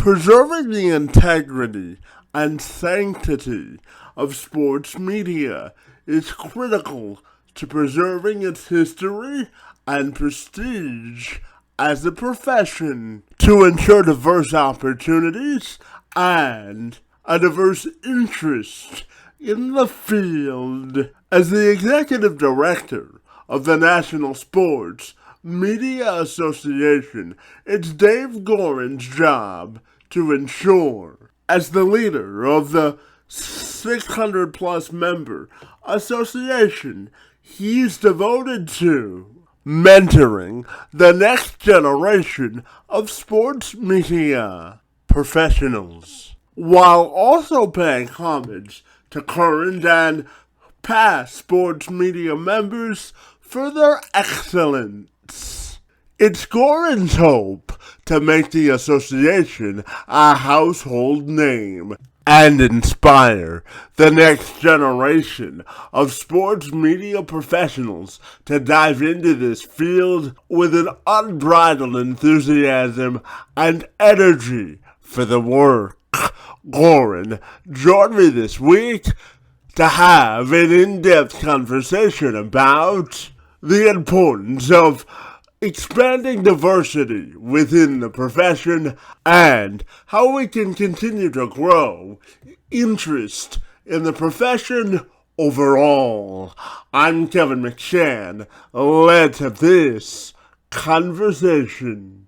Preserving the integrity and sanctity of sports media is critical to preserving its history and prestige as a profession. To ensure diverse opportunities and a diverse interest in the field. As the executive director of the National Sports Media Association, it's Dave Goren's job to ensure, as the leader of the 600 plus member association, he's devoted to mentoring the next generation of sports media professionals, while also paying homage to current and past sports media members for their excellence. It's Goren's hope to make the association a household name and inspire the next generation of sports media professionals to dive into this field with an unbridled enthusiasm and energy for the work. Goren joined me this week to have an in-depth conversation about the importance of expanding diversity within the profession and how we can continue to grow interest in the profession overall. I'm Kevin McShann. Let's have this conversation.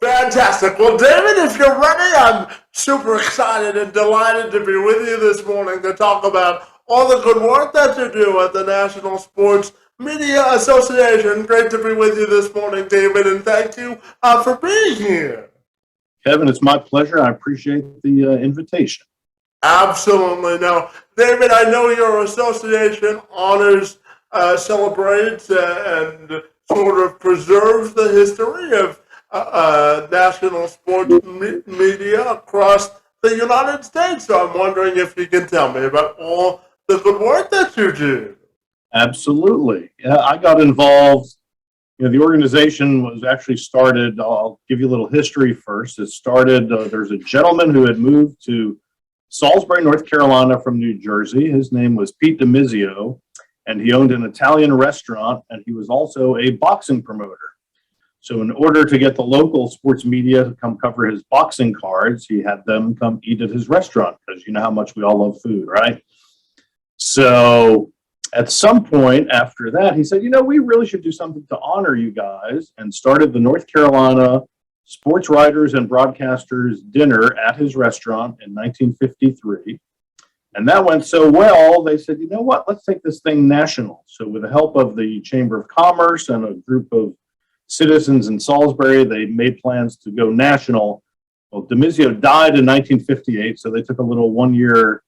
Fantastic. Well, David, if you're ready, I'm super excited and delighted to be with you this morning to talk about all the good work that you do at the National Sports Media Association. Great to be with you this morning, David, and thank you for being here. Kevin, it's my pleasure. I appreciate the invitation. Absolutely. Now, David, I know your association honors, celebrates, and sort of preserves the history of national sports media across the United States. So I'm wondering if you can tell me about all the good work that you do. Absolutely. Yeah, I got involved. The organization was actually started. I'll give you a little history first. It started, there's a gentleman who had moved to Salisbury, North Carolina from New Jersey. His name was Pete DiMizio, and he owned an Italian restaurant, and he was also a boxing promoter. So in order to get the local sports media to come cover his boxing cards, he had them come eat at his restaurant, because you know how much we all love food, right? So at some point after that, he said, we really should do something to honor you guys, and started the North Carolina Sports Writers and Broadcasters Dinner at his restaurant in 1953. And that went so well, they said, let's take this thing national. So with the help of the Chamber of Commerce and a group of citizens in Salisbury, they made plans to go national. Well, DiMizio died in 1958, so they took a little one-year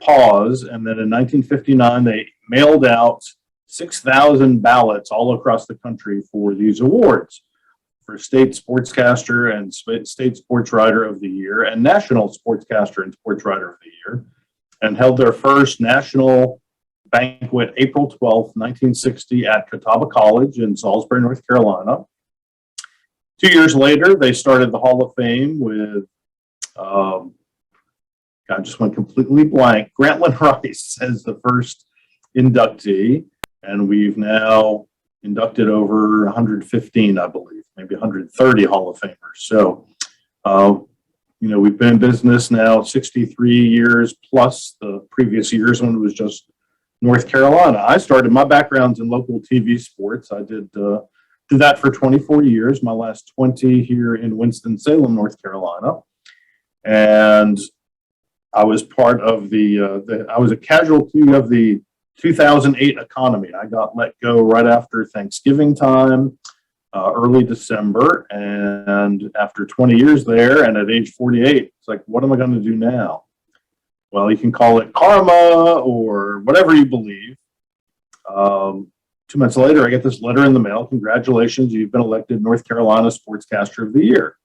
pause. And then in 1959, they mailed out 6,000 ballots all across the country for these awards for State Sportscaster and State Sports Writer of the Year and National Sportscaster and Sports Writer of the Year, and held their first national banquet April 12th, 1960 at Catawba College in Salisbury, North Carolina. 2 years later, they started the Hall of Fame with, I just went completely blank, Grantland Rice as the first inductee, and we've now inducted over 115, I believe, maybe 130 Hall of Famers. So, we've been in business now 63 years plus the previous years when it was just North Carolina. I started, my background's in local TV sports. I did that for 24 years, my last 20 here in Winston-Salem, North Carolina. And I was part of I was a casualty of the 2008 economy. I got let go right after Thanksgiving time. early December. And after 20 years there and at age 48, it's like, what am I going to do now? Well, you can call it karma or whatever you believe. 2 months later, I get this letter in the mail. Congratulations, you've been elected North Carolina Sportscaster of the Year.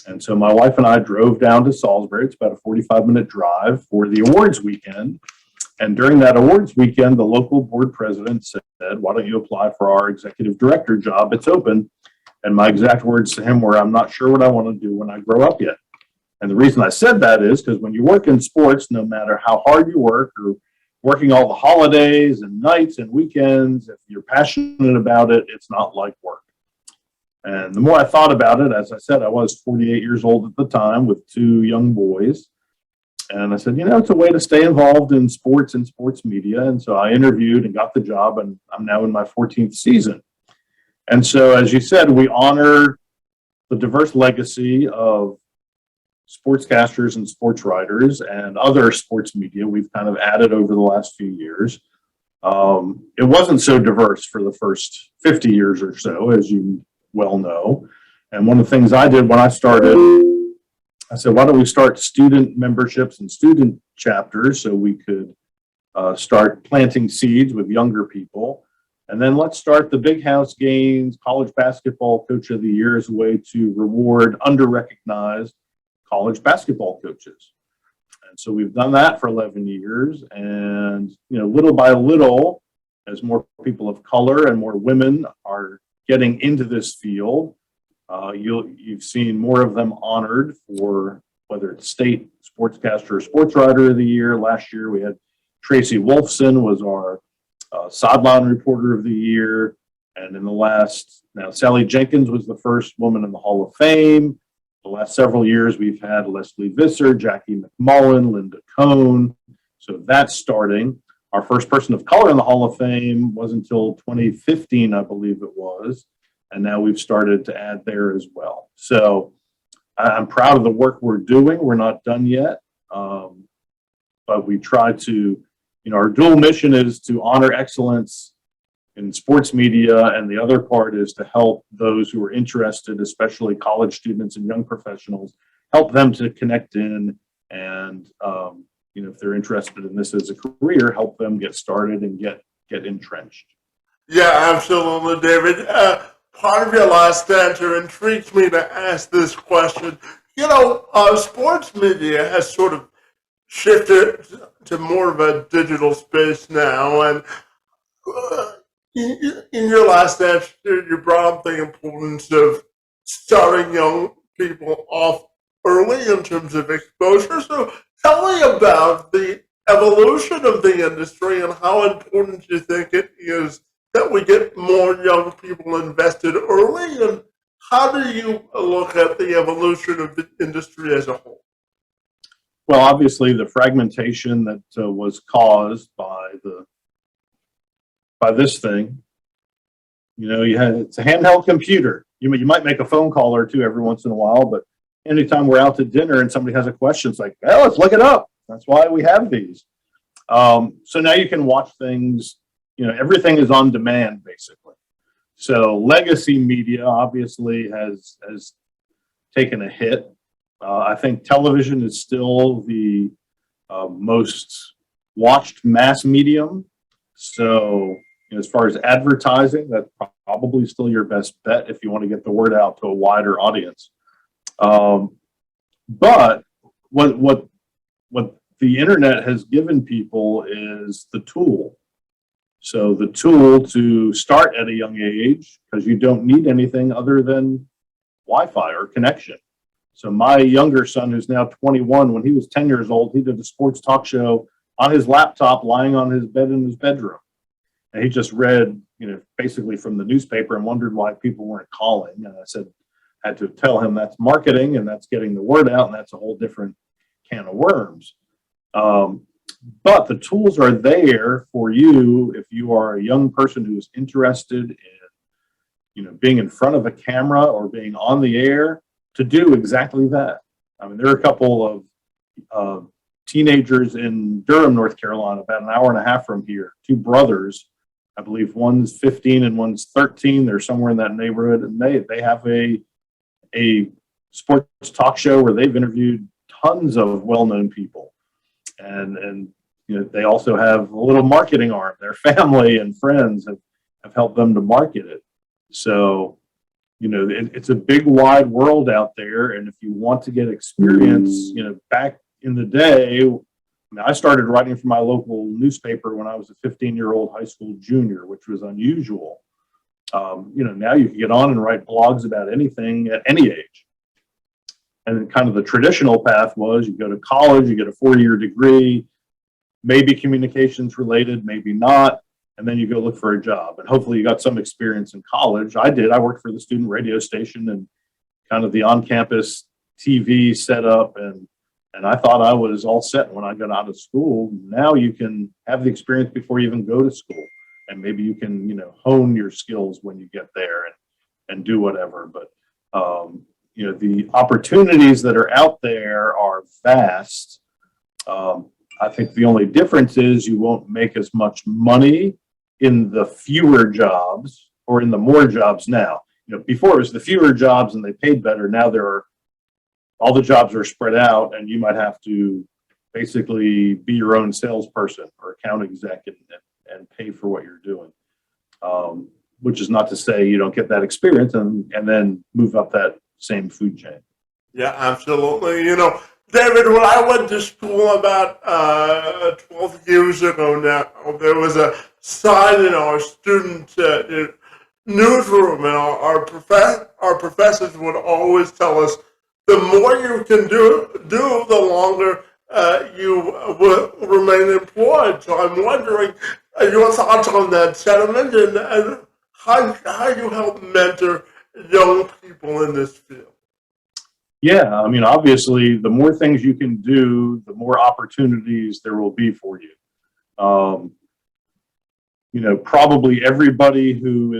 And so my wife and I drove down to Salisbury. It's about a 45-minute drive for the awards weekend. And during that awards weekend, the local board president said, why don't you apply for our executive director job? It's open. And my exact words to him were, I'm not sure what I want to do when I grow up yet. And the reason I said that is because when you work in sports, no matter how hard you work or working all the holidays and nights and weekends, if you're passionate about it, it's not like work. And the more I thought about it, as I said, I was 48 years old at the time with 2 young boys. And I said, it's a way to stay involved in sports and sports media. And so I interviewed and got the job, and I'm now in my 14th season. And so, as you said, we honor the diverse legacy of sportscasters and sports writers and other sports media we've kind of added over the last few years. It wasn't so diverse for the first 50 years or so, as you well know. And one of the things I did when I started, I said, why don't we start student memberships and student chapters so we could start planting seeds with younger people. And then let's start the Big House Games College Basketball Coach of the Year as a way to reward under-recognized college basketball coaches. And so we've done that for 11 years. And, little by little, as more people of color and more women are getting into this field, you've seen more of them honored for whether it's state sportscaster or sports writer of the year. Last year we had Tracy Wolfson was our sideline reporter of the year. And in now Sally Jenkins was the first woman in the Hall of Fame. The last several years we've had Leslie Visser, Jackie McMullen, Linda Cohn. So that's starting. Our first person of color in the Hall of Fame was until 2015, I believe it was. And now we've started to add there as well. So I'm proud of the work we're doing. We're not done yet. But we try to, our dual mission is to honor excellence in sports media. And the other part is to help those who are interested, especially college students and young professionals, help them to connect in and, if they're interested in this as a career, help them get started and get entrenched. Yeah, absolutely, David. Part of your last answer intrigues me to ask this question. Sports media has sort of shifted to more of a digital space now, and in your last answer, you brought up the importance of starting young people off early in terms of exposure. So tell me about the evolution of the industry and how important you think it is that we get more young people invested early, and how do you look at the evolution of the industry as a whole? Well, obviously the fragmentation that was caused by this thing, it's a handheld computer. You might make a phone call or two every once in a while, but anytime we're out to dinner and somebody has a question, it's like, well, let's look it up. That's why we have these. So now you can watch things, everything is on demand, basically. So legacy media obviously has taken a hit. I think television is still the most watched mass medium. So as far as advertising, that's probably still your best bet if you want to get the word out to a wider audience. But what the internet has given people is the tool. So the tool to start at a young age, because you don't need anything other than Wi-Fi or connection. So my younger son, who's now 21, when he was 10 years old, he did a sports talk show on his laptop, lying on his bed in his bedroom. And he just read, basically from the newspaper and wondered why people weren't calling. And I had to tell him that's marketing and that's getting the word out, and that's a whole different can of worms. But the tools are there for you if you are a young person who is interested in, being in front of a camera or being on the air, to do exactly that. I mean, there are a couple of teenagers in Durham, North Carolina, about an hour and a half from here, 2 brothers I believe one's 15 and one's 13. They're somewhere in that neighborhood, and they have a sports talk show where they've interviewed tons of well-known people, and they also have a little marketing arm. Their family and friends have helped them to market it. So it's a big wide world out there, and if you want to get experience, back in the day, I started writing for my local newspaper when I was a 15-year-old high school junior, which was unusual. Now you can get on and write blogs about anything at any age. And kind of the traditional path was you go to college, you get a 4-year degree, maybe communications related, maybe not, and then you go look for a job. And hopefully you got some experience in college. I did. I worked for the student radio station and kind of the on-campus TV setup, and I thought I was all set when I got out of school. Now you can have the experience before you even go to school, and maybe you can, hone your skills when you get there and do whatever. But, the opportunities that are out there are vast. I think the only difference is you won't make as much money in the fewer jobs or in the more jobs now. Before it was the fewer jobs and they paid better. Now all the jobs are spread out, and you might have to basically be your own salesperson or account exec and pay for what you're doing. Which is not to say you don't get that experience and then move up that same food chain. Yeah, absolutely. David, when I went to school about 12 years ago now, there was a sign in our student newsroom, and our professors would always tell us, the more you can do, the longer you will remain employed. So I'm wondering your thoughts on that sentiment and how you help mentor young people in this field. Yeah, obviously, the more things you can do, the more opportunities there will be for you. Probably everybody who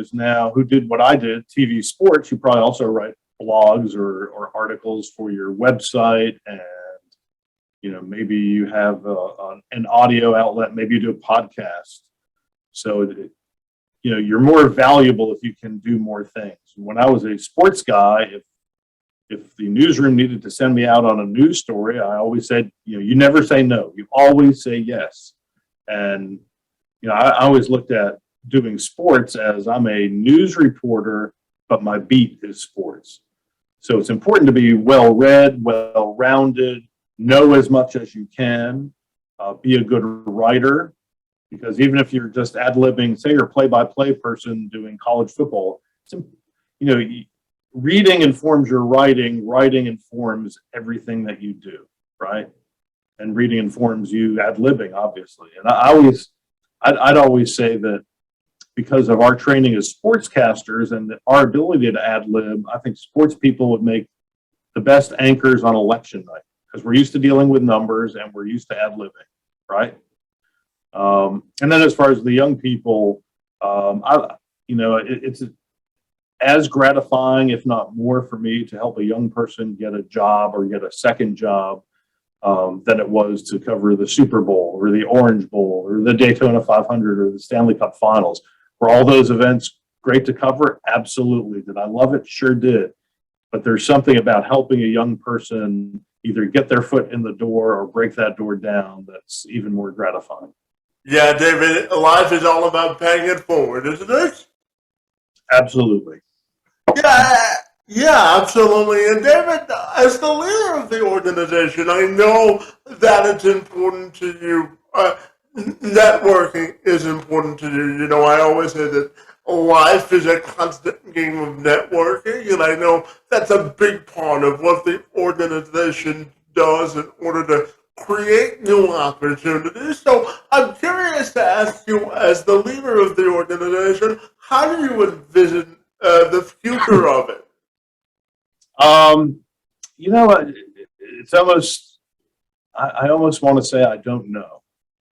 did what I did, TV sports, you probably also write blogs or articles for your website, and maybe you have an audio outlet, maybe you do a podcast. So you're more valuable if you can do more things. When I was a sports guy, if the newsroom needed to send me out on a news story, I always said, you never say no, you always say yes. And I always looked at doing sports as I'm a news reporter, but my beat is sports. So it's important to be well-read, well-rounded, know as much as you can, be a good writer, because even if you're just ad-libbing, say you're a play-by-play person doing college football, reading informs your writing, writing informs everything that you do, right? And reading informs you ad-libbing, obviously. And I'd always say that because of our training as sportscasters and our ability to ad-lib, I think sports people would make the best anchors on election night, because we're used to dealing with numbers and we're used to ad-libbing, right? And then as far as the young people, it's as gratifying, if not more, for me to help a young person get a job or get a second job than it was to cover the Super Bowl or the Orange Bowl or the Daytona 500 or the Stanley Cup Finals. Were all those events great to cover? Absolutely. Did I love it? Sure did. But there's something about helping a young person either get their foot in the door or break that door down that's even more gratifying. Yeah, David, life is all about paying it forward, isn't it? Absolutely. Yeah, absolutely. And David, as the leader of the organization, I know that it's important to you. Networking is important to you. I always say that life is a constant game of networking, and I know that's a big part of what the organization does in order to create new opportunities. So I'm curious to ask you, as the leader of the organization, how do you envision the future of it? It's almost, I almost want to say I don't know,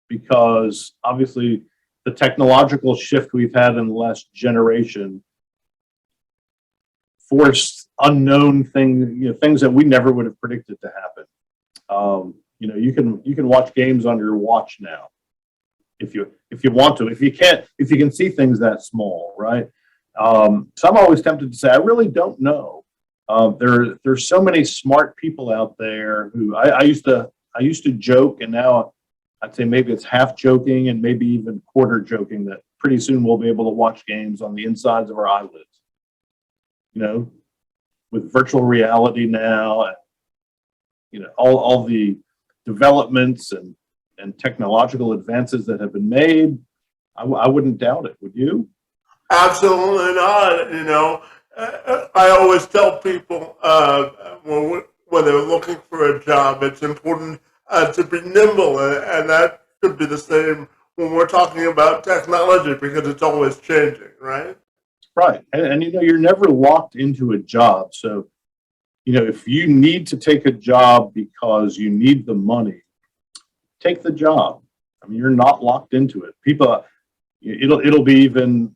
because obviously the technological shift we've had in the last generation forced unknown things, things that we never would have predicted to happen. You can watch games on your watch now. if you want to. If you can't, if you can see things that small, right? So I'm always tempted to say I really don't know. There's so many smart people out there who I used to joke, and now I'd say maybe it's half joking and maybe even quarter joking that pretty soon we'll be able to watch games on the insides of our eyelids. You know, with virtual reality now, and all the developments and technological advances that have been made, I wouldn't doubt it. Would you? Absolutely not. I always tell people when they're looking for a job, it's important to be nimble, and that could be the same when we're talking about technology because it's always changing, right? Right. And you're never locked into a job. So, if you need to take a job because you need the money, take the job. I mean, you're not locked into it. People, it'll be even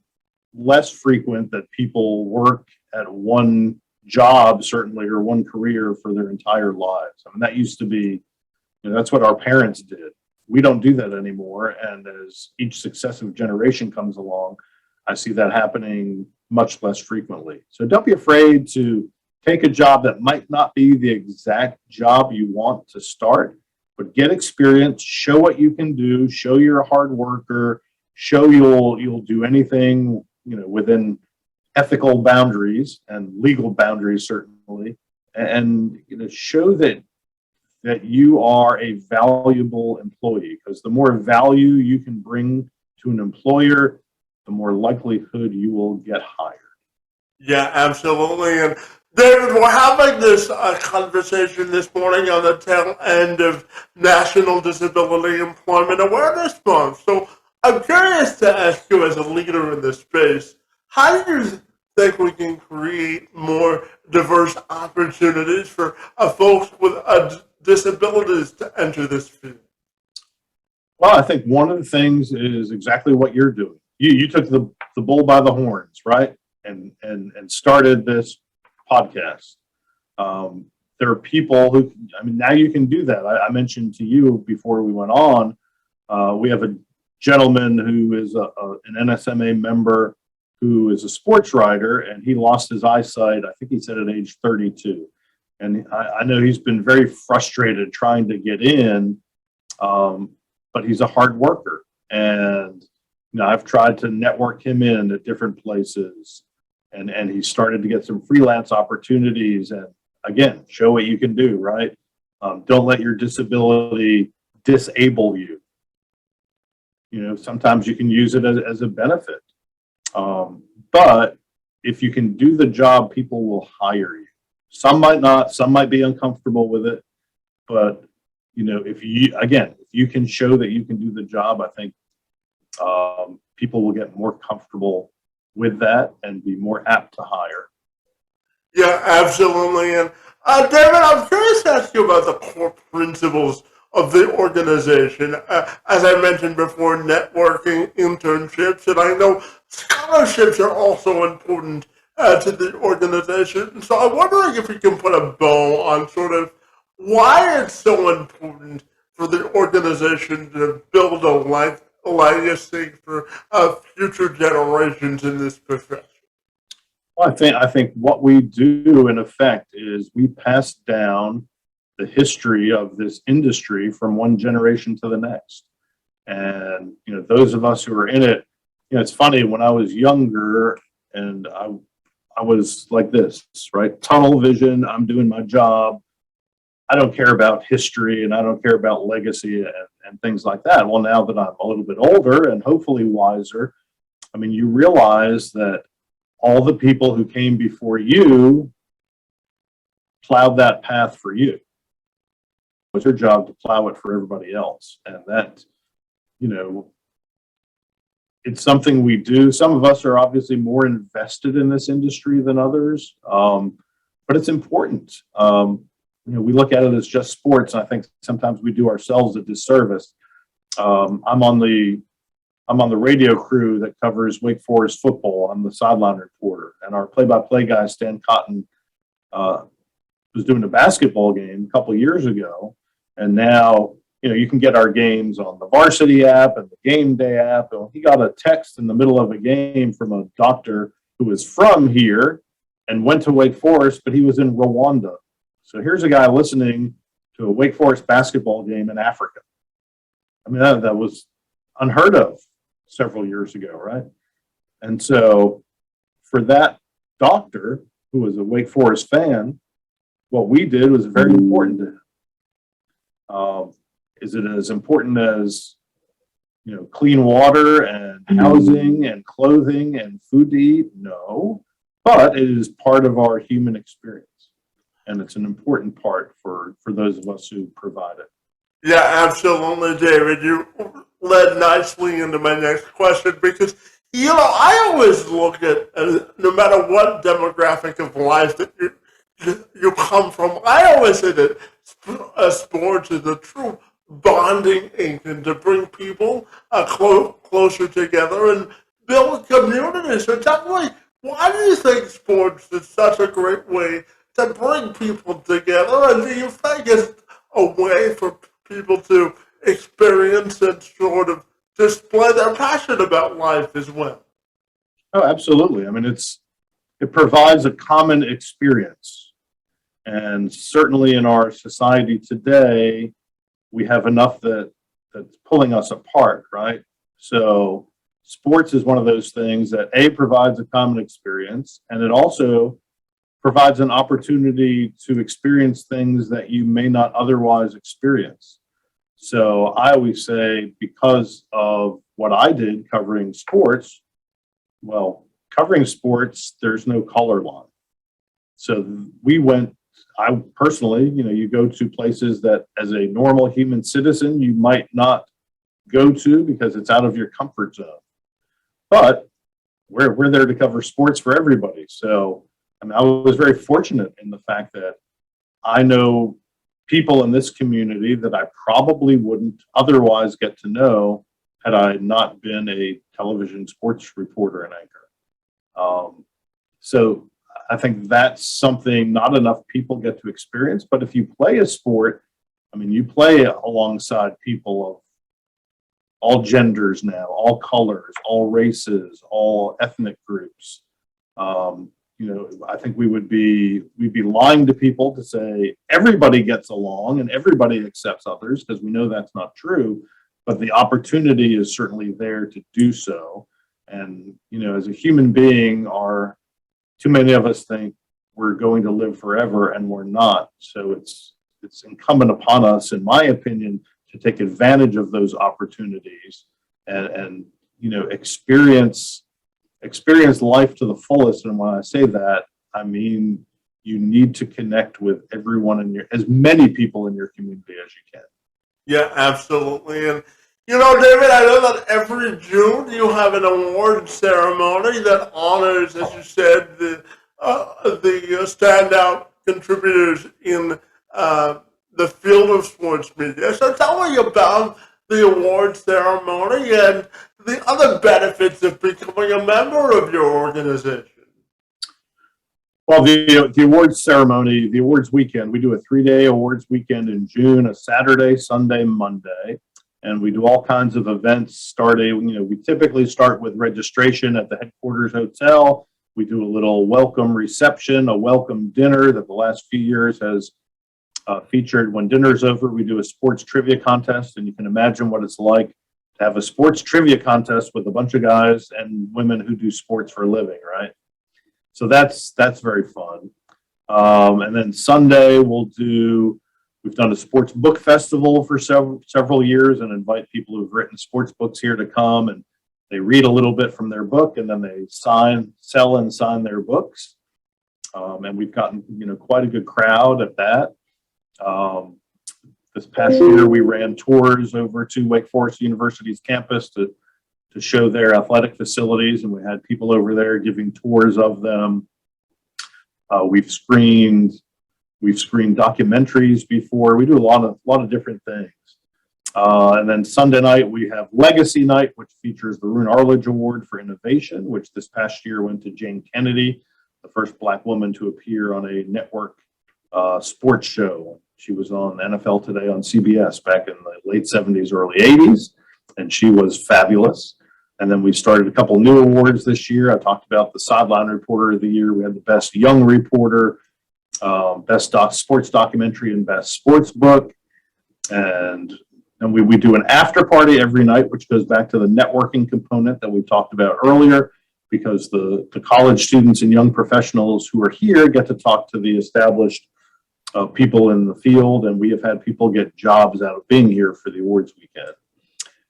less frequent that people work at one job, certainly, or one career for their entire lives. I mean, that used to be, that's what our parents did. We don't do that anymore. And as each successive generation comes along, I see that happening much less frequently. So don't be afraid to take a job that might not be the exact job you want to start, but get experience, show what you can do, show you're a hard worker, show you'll do anything, within ethical boundaries and legal boundaries, certainly, and show that you are a valuable employee, because the more value you can bring to an employer, the more likelihood you will get hired. Yeah, absolutely. And David, we're having this conversation this morning on the tail end of National Disability Employment Awareness Month. So I'm curious to ask you, as a leader in this space, how do you think we can create more diverse opportunities for folks with disabilities to enter this field? Well, I think one of the things is exactly what you're doing. You took the bull by the horns, right? And started this podcast. There are people who, now you can do that. I mentioned to you before we went on, we have a gentleman who is an NSMA member who is a sports writer, and he lost his eyesight, I think he said at age 32. And I know he's been very frustrated trying to get in, but he's a hard worker. And I've tried to network him in at different places, and he started to get some freelance opportunities. And again, show what you can do, right? Don't let your disability disable you. Sometimes you can use it as a benefit. But if you can do the job, people will hire you. Some might not, some might be uncomfortable with it. But, if you can show that you can do the job, I think people will get more comfortable with that and be more apt to hire. Yeah, absolutely. And David, I'm curious to ask you about the core principles of the organization. As I mentioned before, networking, internships, and I know scholarships are also important to the organization. So I'm wondering if you can put a bow on sort of why it's so important for the organization to build a legacy for future generations in this profession. Well, I think what we do in effect is we pass down the history of this industry from one generation to the next. And those of us who are in it, it's funny, when I was younger and I was like this, right? Tunnel vision, I'm doing my job. I don't care about history and I don't care about legacy and things like that. Well, now that I'm a little bit older and hopefully wiser, you realize that all the people who came before you plowed that path for you. It's your job to plow it for everybody else. And that, it's something we do. Some of us are obviously more invested in this industry than others, but it's important. We look at it as just sports, and I think sometimes we do ourselves a disservice. I'm on the radio crew that covers Wake Forest football. I'm the sideline reporter, and our play-by-play guy, Stan Cotton, was doing a basketball game a couple of years ago, and now you can get our games on the Varsity app and the Game Day app. And he got a text in the middle of a game from a doctor who was from here and went to Wake Forest, but he was in Rwanda. So here's a guy listening to a Wake Forest basketball game in Africa. I mean, that was unheard of several years ago, right? And so for that doctor who was a Wake Forest fan, what we did was very important to him. Is it as important as clean water and housing and clothing and food to eat? No, but it is part of our human experience, and it's an important part for those of us who provide it. Yeah, absolutely, David. You led nicely into my next question because, I always look at, no matter what demographic of life that you come from, I always say that sports is a true bonding agent to bring people closer together and build communities. So tell me, why do you think sports is such a great way to bring people together? And do you think it's a way for people to experience and sort of display their passion about life as well? Oh, absolutely. I mean, it provides a common experience. And certainly in our society today, we have enough that's pulling us apart, right? So sports is one of those things that provides a common experience, and it also provides an opportunity to experience things that you may not otherwise experience. So I always say, because of what I did covering sports, there's no color line. So I personally, you go to places that as a normal human citizen, you might not go to because it's out of your comfort zone. But we're there to cover sports for everybody. So I was very fortunate in the fact that I know people in this community that I probably wouldn't otherwise get to know had I not been a television sports reporter and anchor. So I think that's something not enough people get to experience. But if you play a sport, you play alongside people of all genders now, all colors, all races, all ethnic groups. I think we'd be lying to people to say everybody gets along and everybody accepts others, because we know that's not true. But the opportunity is certainly there to do so. And as a human being, too many of us think we're going to live forever, and we're not. So it's incumbent upon us, in my opinion, to take advantage of those opportunities and experience life to the fullest. And when I say that, I mean you need to connect with everyone as many people in your community as you can. Yeah, absolutely. And David, I know that every June you have an award ceremony that honors, as you said, the standout contributors in the field of sports media. So tell me about the award ceremony and the other benefits of becoming a member of your organization. Well, the awards ceremony, the awards weekend, we do a 3-day awards weekend in June, a Saturday, Sunday, Monday. And we do all kinds of events starting, we typically start with registration at the headquarters hotel. We do a little welcome reception, a welcome dinner that the last few years has featured. When dinner's over, we do a sports trivia contest, and you can imagine what it's like to have a sports trivia contest with a bunch of guys and women who do sports for a living, right? So that's very fun. And then Sunday we've done a sports book festival for several years and invite people who've written sports books here to come, and they read a little bit from their book, and then they sell and sign their books. And we've gotten, quite a good crowd at that. This past year, we ran tours over to Wake Forest University's campus to show their athletic facilities, and we had people over there giving tours of them. We've screened documentaries before. We do a lot of different things. And then Sunday night, we have Legacy Night, which features the Roone Arledge Award for Innovation, which this past year went to Jane Kennedy, the first Black woman to appear on a network sports show. She was on NFL Today on CBS back in the late 70s, early 80s, and she was fabulous. And then we started a couple new awards this year. I talked about the Sideline Reporter of the Year. We had the Best Young Reporter, Best Sports Documentary, and Best Sports Book. And we do an after party every night, which goes back to the networking component that we talked about earlier, because the college students and young professionals who are here get to talk to the established people in the field, and we have had people get jobs out of being here for the awards weekend.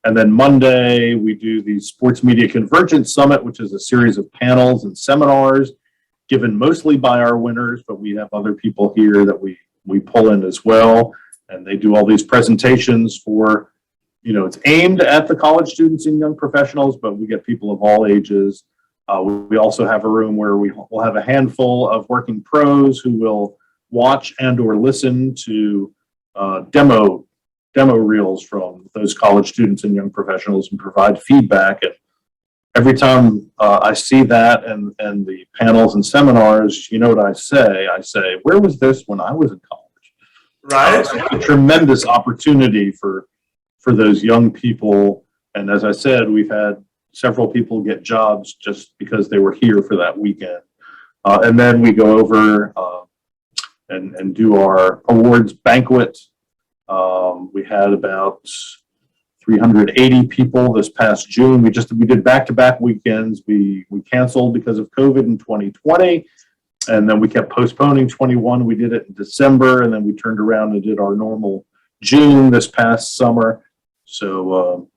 And then Monday, we do the Sports Media Convergence Summit, which is a series of panels and seminars given mostly by our winners, but we have other people here that we pull in as well. And they do all these presentations for, it's aimed at the college students and young professionals, but we get people of all ages. We also have a room where we'll have a handful of working pros who will watch and or listen to demo reels from those college students and young professionals and provide feedback. And every time I see that and the panels and seminars, you know what I say? I say, where was this when I was in college? Right. It's a tremendous opportunity for those young people. And as I said, we've had several people get jobs just because they were here for that weekend. And then we go over and do our awards banquet. We had about 380 people this past June. We did back-to-back weekends. We canceled because of COVID in 2020, and then we kept postponing 21. We did it in December, and then we turned around and did our normal June this past summer. So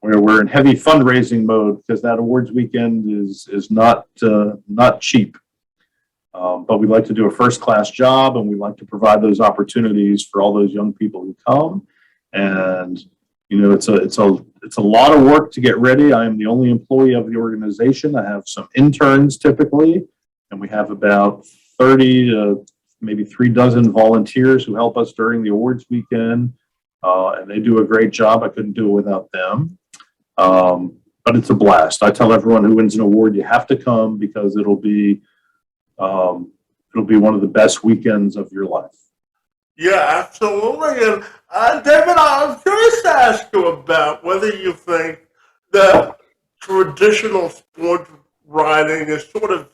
we're in heavy fundraising mode because that awards weekend is not cheap. But we like to do a first-class job, and we like to provide those opportunities for all those young people who come. And it's a lot of work to get ready. I am the only employee of the organization. I have some interns typically, and we have about 30 to maybe 36 volunteers who help us during the awards weekend, and they do a great job. I couldn't do it without them. But it's a blast. I tell everyone who wins an award, you have to come because it'll be one of the best weekends of your life. Yeah, absolutely. And David, I'm curious to ask you about whether you think that traditional sports writing is sort of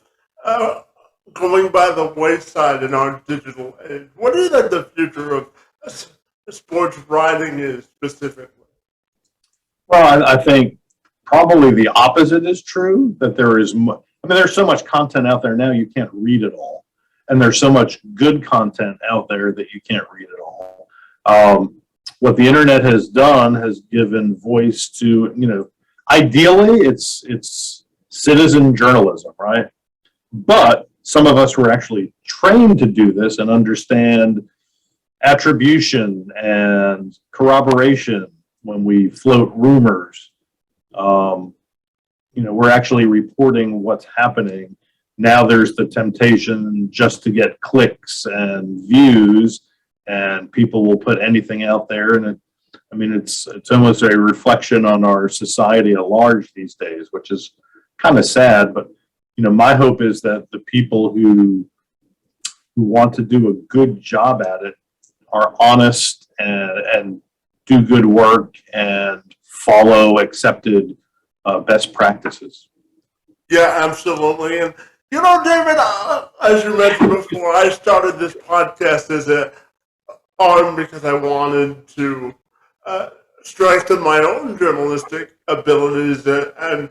going by the wayside in our digital age. What do you think the future of sports writing is specifically? Well, I think probably the opposite is true, that there's so much content out there now, you can't read it all. And there's so much good content out there that you can't read it all. What the internet has done has given voice to, ideally it's citizen journalism, right? But some of us were actually trained to do this and understand attribution and corroboration when we float rumors. We're actually reporting what's happening. Now there's the temptation just to get clicks and views, and people will put anything out there. And it's almost a reflection on our society at large these days, which is kind of sad. But my hope is that the people who want to do a good job at it are honest and do good work and follow accepted best practices. Yeah, absolutely. And David, as you mentioned before, I started this podcast as because I wanted to strengthen my own journalistic abilities and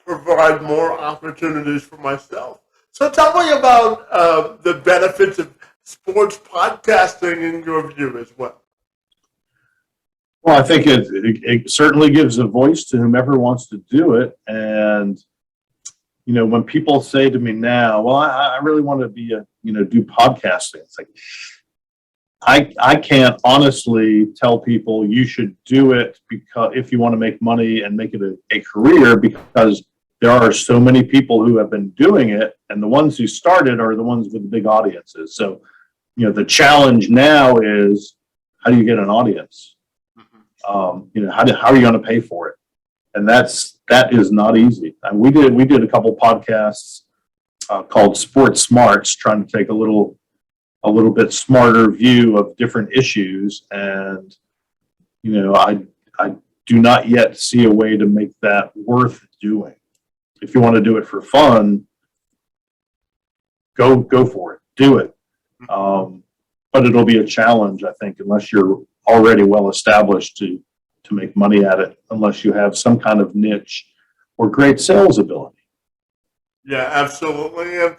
provide more opportunities for myself. So tell me about the benefits of sports podcasting in your view as well. Well, I think it certainly gives a voice to whomever wants to do it. And, when people say to me now, well, I really want to do podcasting. It's like, I can't honestly tell people you should do it because if you want to make money and make it a career, because there are so many people who have been doing it, and the ones who started are the ones with the big audiences. So, the challenge now is, how do you get an audience? How are you going to pay for it? And that is not easy. And we did a couple podcasts called Sports Smarts, trying to take a little a little bit smarter view of different issues. And, I do not yet see a way to make that worth doing. If you want to do it for fun, go for it, do it. But it'll be a challenge, I think, unless you're already well established to make money at it, unless you have some kind of niche or great sales ability. Yeah, absolutely. And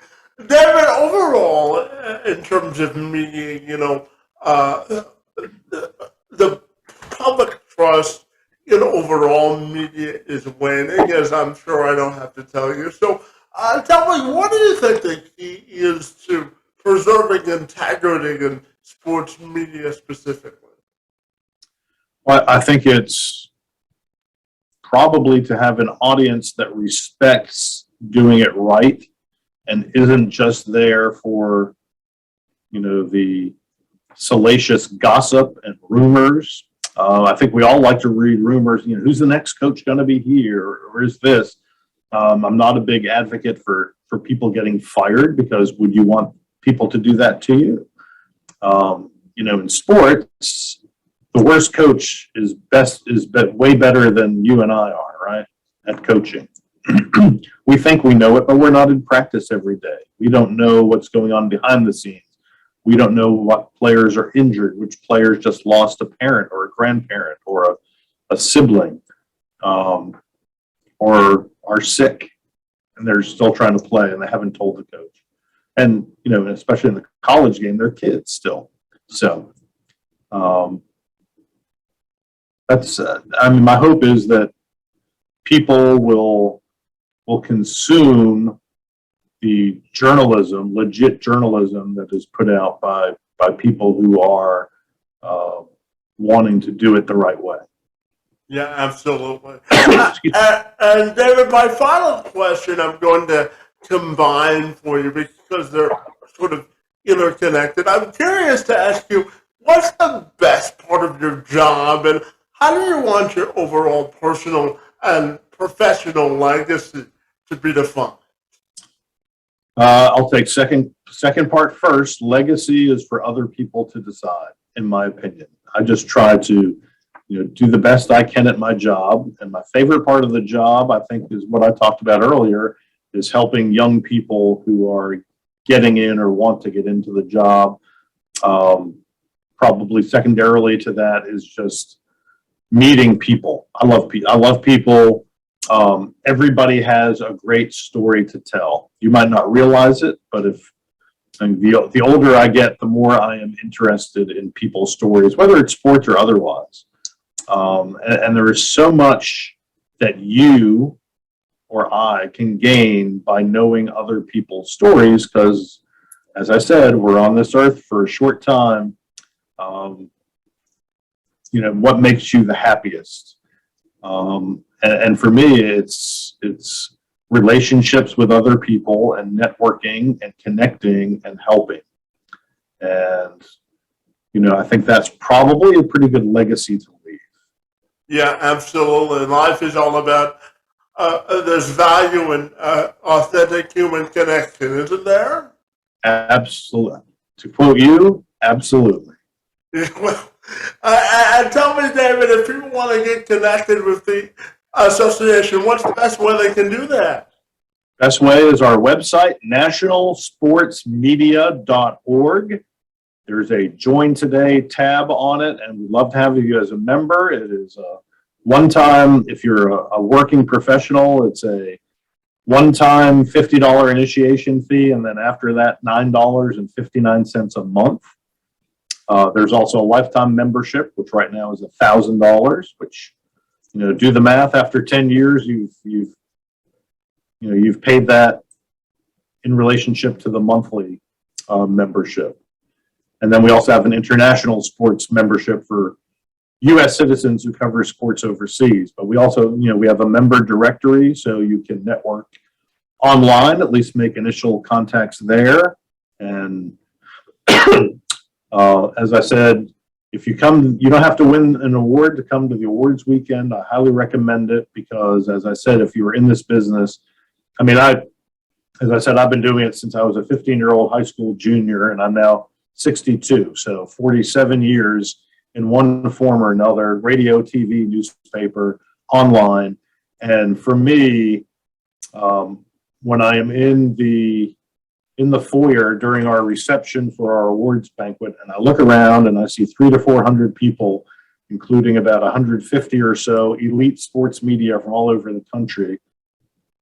David, overall, in terms of media, the public trust in overall media is waning, as I'm sure I don't have to tell you. So, tell me, what do you think the key is to preserving integrity in sports media specifically? Well, I think it's probably to have an audience that respects doing it right and isn't just there for, the salacious gossip and rumors. I think we all like to read rumors, who's the next coach going to be here, or is this? I'm not a big advocate for people getting fired, because would you want people to do that to you? In sports, the worst coach is way better than you and I are, right, at coaching. We think we know it, but we're not in practice every day. We don't know what's going on behind the scenes. We don't know what players are injured, which players just lost a parent or a grandparent or a sibling, or are sick and they're still trying to play and they haven't told the coach. And, especially in the college game, they're kids still. So that's, my hope is that people will consume the journalism, legit journalism that is put out by people who are wanting to do it the right way. Yeah, absolutely. And David, my final question I'm going to combine for you because they're sort of interconnected. I'm curious to ask you, what's the best part of your job, and how do you want your overall personal and professional legacy to be defined? I'll take second part first. Legacy is for other people to decide, in my opinion. I just try to, do the best I can at my job. And my favorite part of the job, I think, is what I talked about earlier, is helping young people who are getting in or want to get into the job. Probably secondarily to that is just meeting people. I love people. Everybody has a great story to tell. You might not realize it, but the older I get, the more I am interested in people's stories, whether it's sports or otherwise. And there is so much that you or I can gain by knowing other people's stories, because, as I said, we're on this earth for a short time. What makes you the happiest? And for me, it's relationships with other people and networking and connecting and helping. And, I think that's probably a pretty good legacy to leave. Yeah, absolutely. Life is all about there's value in authentic human connection, isn't there? Absolutely. To quote you, absolutely. Well, and tell me, David, if people want to get connected with the association, what's the best way they can do that? Best way is our website, nationalsportsmedia.org. There's a Join Today tab on it, and we'd love to have you as a member. It is a one-time, if you're a working professional, it's a one-time $50 initiation fee, and then after that, $9.59 a month. There's also a lifetime membership, which right now is $1,000, which, do the math. After 10 years, you've paid that in relationship to the monthly membership. And then we also have an international sports membership for U.S. citizens who cover sports overseas. But we also, we have a member directory, so you can network online, at least make initial contacts there. And as I said, if you come, you don't have to win an award to come to the awards weekend. I highly recommend it because, as I said, if you were in this business, as I said, I've been doing it since I was a 15-year-old high school junior, and I'm now 62. So 47 years in one form or another, radio, TV, newspaper, online. And for me, when I am in the foyer during our reception for our awards banquet, and I look around and I see 300 to 400 people, including about 150 or so elite sports media from all over the country.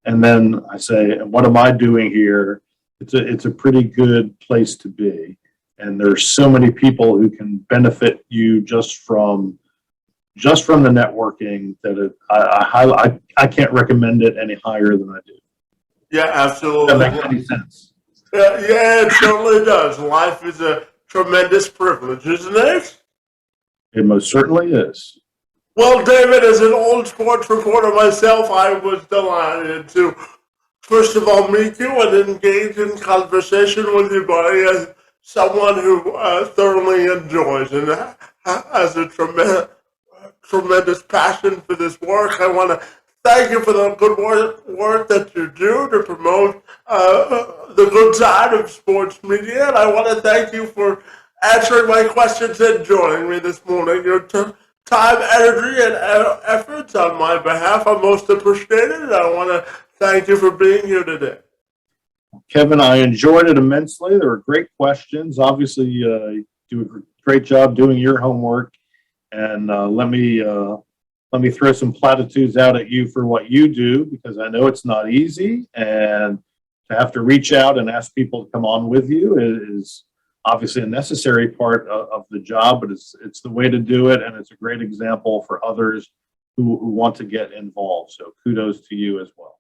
And then I say, what am I doing here? It's a pretty good place to be. And there's so many people who can benefit you just from the networking that I can't recommend it any higher than I do. Yeah, absolutely. That makes any sense. Yeah, it certainly does. Life is a tremendous privilege, isn't it? It most certainly is. Well, David, as an old sports reporter myself, I was delighted to, first of all, meet you and engage in conversation with you, buddy, as someone who thoroughly enjoys and has a tremendous passion for this work. I want to thank you for the good work that you do to promote the good side of sports media, and I want to thank you for answering my questions and joining me this morning. Your time, energy, and efforts on my behalf are most appreciated, and I want to thank you for being here today. Kevin, I enjoyed it immensely. There were great questions. Obviously, you do a great job doing your homework. And let me throw some platitudes out at you for what you do, because I know it's not easy. And to have to reach out and ask people to come on with you is obviously a necessary part of the job, but it's the way to do it. And it's a great example for others who want to get involved. So kudos to you as well.